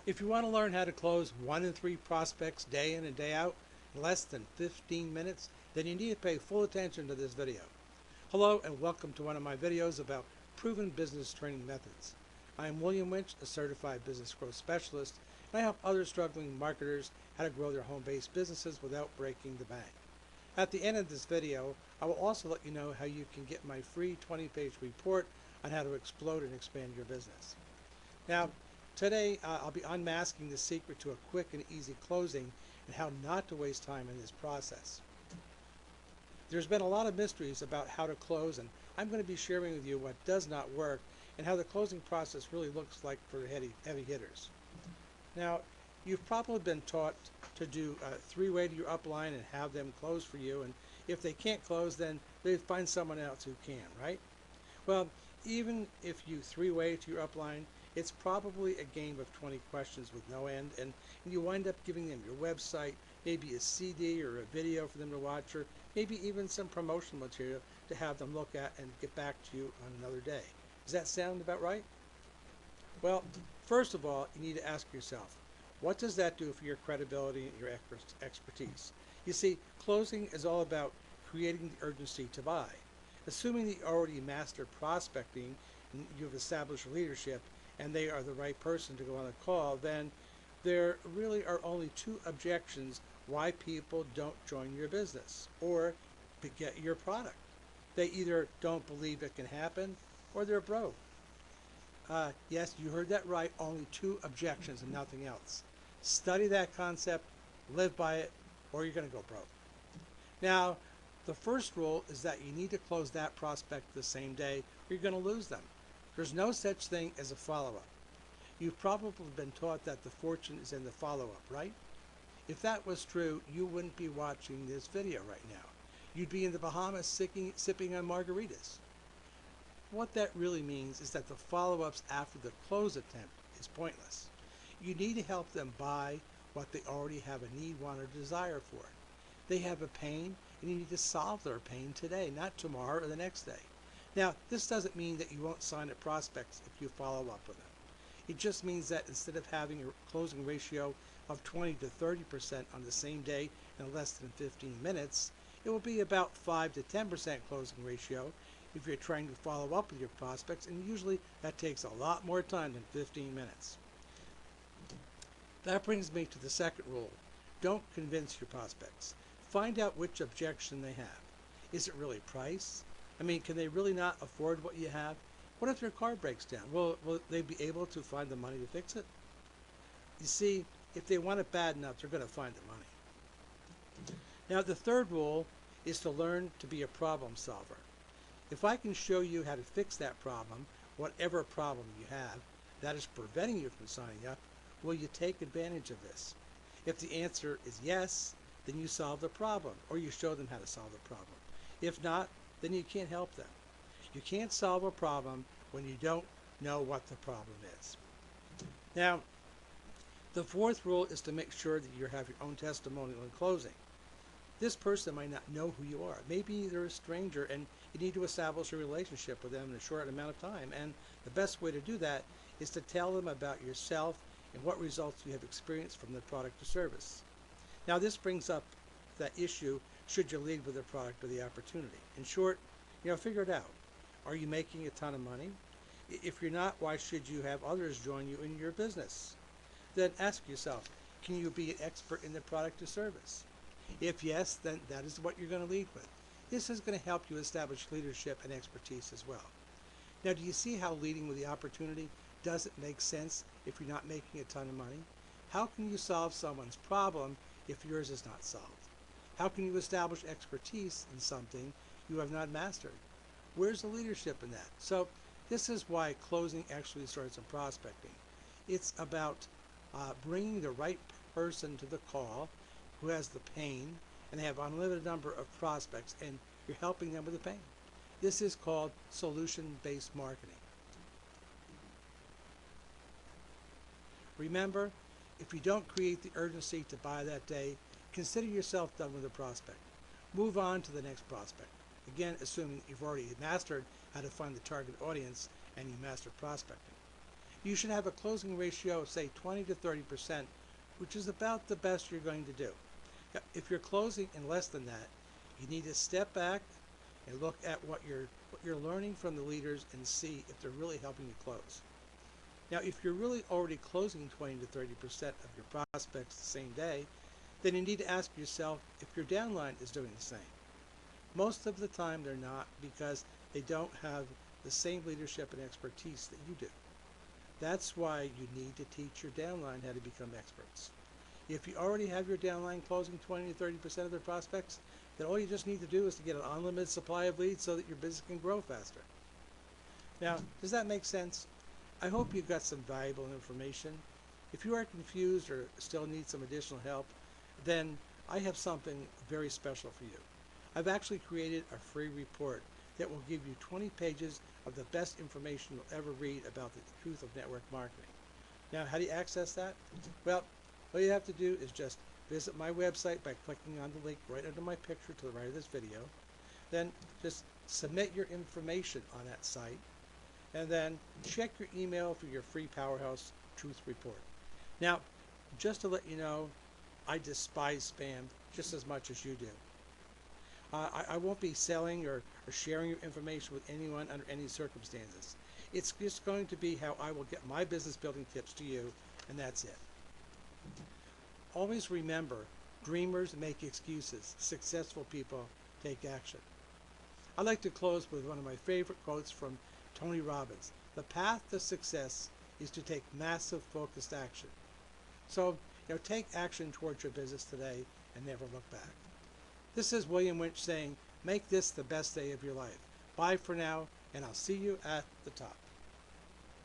If you want to learn how to close 1 in 3 prospects day in and day out in less than 15 minutes, then you need to pay full attention to this video. Hello and welcome to one of my videos about proven business training methods. I am William Winch, a certified business growth specialist, and I help other struggling marketers how to grow their home-based businesses without breaking the bank. At the end of this video, I will also let you know how you can get my free 20-page report on how to explode and expand your business. Now, today I'll be unmasking the secret to a quick and easy closing and how not to waste time in this process. There's been a lot of mysteries about how to close, and I'm going to be sharing with you what does not work and how the closing process really looks like for heavy hitters. Now, you've probably been taught to do a three-way to your upline and have them close for you, and if they can't close, then they find someone else who can, right? Well, even if you three-way to your upline, it's probably a game of 20 questions with no end, and you wind up giving them your website, maybe a CD or a video for them to watch, or maybe even some promotional material to have them look at and get back to you on another day. Does that sound about right? Well, first of all, you need to ask yourself, what does that do for your credibility and your expertise? You see, closing is all about creating the urgency to buy. Assuming that you already mastered prospecting and you've established leadership and they are the right person to go on the call, then there really are only two objections why people don't join your business or get your product. They either don't believe it can happen or they're broke. Yes, you heard that right, only two objections and nothing else. Study that concept, live by it, or you're going to go broke. Now, the first rule is that you need to close that prospect the same day or you're going to lose them. There's no such thing as a follow-up. You've probably been taught that the fortune is in the follow-up, right? If that was true, you wouldn't be watching this video right now. You'd be in the Bahamas sipping on margaritas. What that really means is that the follow-ups after the close attempt is pointless. You need to help them buy what they already have a need, want, or desire for. They have a pain, and you need to solve their pain today, not tomorrow or the next day. Now, this doesn't mean that you won't sign up prospects if you follow up with them. It just means that instead of having a closing ratio of 20 to 30% on the same day in less than 15 minutes, it will be about 5 to 10% closing ratio if you're trying to follow up with your prospects, and usually that takes a lot more time than 15 minutes. That brings me to the second rule. Don't convince your prospects. Find out which objection they have. Is it really price? I mean, can they really not afford what you have? What if their car breaks down? Will they be able to find the money to fix it? You see, if they want it bad enough, they're going to find the money. Now, the third rule is to learn to be a problem solver. If I can show you how to fix that problem, whatever problem you have, that is preventing you from signing up, will you take advantage of this? If the answer is yes, then you solve the problem, or you show them how to solve the problem. If not, then you can't help them. You can't solve a problem when you don't know what the problem is. Now, the fourth rule is to make sure that you have your own testimonial in closing. This person might not know who you are. Maybe they're a stranger and you need to establish a relationship with them in a short amount of time. And the best way to do that is to tell them about yourself and what results you have experienced from the product or service. Now, this brings up that issue, should you lead with the product or the opportunity? In short, figure it out. Are you making a ton of money? If you're not, why should you have others join you in your business? Then ask yourself, can you be an expert in the product or service? If yes, then that is what you're going to lead with. This is going to help you establish leadership and expertise as well. Now, do you see how leading with the opportunity doesn't make sense if you're not making a ton of money? How can you solve someone's problem if yours is not solved? How can you establish expertise in something you have not mastered? Where's the leadership in that? So this is why closing actually starts in prospecting. It's about bringing the right person to the call who has the pain, and they have an unlimited number of prospects, and you're helping them with the pain. This is called solution-based marketing. Remember, if you don't create the urgency to buy that day, consider yourself done with the prospect. Move on to the next prospect. Again, assuming you've already mastered how to find the target audience and you mastered prospecting. you should have a closing ratio of say 20 to 30%, which is about the best you're going to do. Now, if you're closing in less than that, you need to step back and look at what you're learning from the leaders and see if they're really helping you close. Now, if you're really already closing 20 to 30% of your prospects the same day, then you need to ask yourself if your downline is doing the same. Most of the time they're not, because they don't have the same leadership and expertise that you do. That's why you need to teach your downline how to become experts. If you already have your downline closing 20 to 30% of their prospects, then all you just need to do is to get an unlimited supply of leads so that your business can grow faster. Now, does that make sense? I hope you got some valuable information. If you are confused or still need some additional help, then I have something very special for you. I've actually created a free report that will give you 20 pages of the best information you'll ever read about the truth of network marketing. Now, how do you access that? Well, all you have to do is just visit my website by clicking on the link right under my picture to the right of this video. Then just submit your information on that site, and then check your email for your free Powerhouse Truth Report. Now, just to let you know, I despise spam just as much as you do. I won't be selling or sharing your information with anyone under any circumstances. It's just going to be how I will get my business building tips to you, and that's it. Always remember, dreamers make excuses. Successful people take action. I'd like to close with one of my favorite quotes from Tony Robbins. The path to success is to take massive focused action. So, take action towards your business today and never look back. This is William Winch saying, make this the best day of your life. Bye for now, and I'll see you at the top.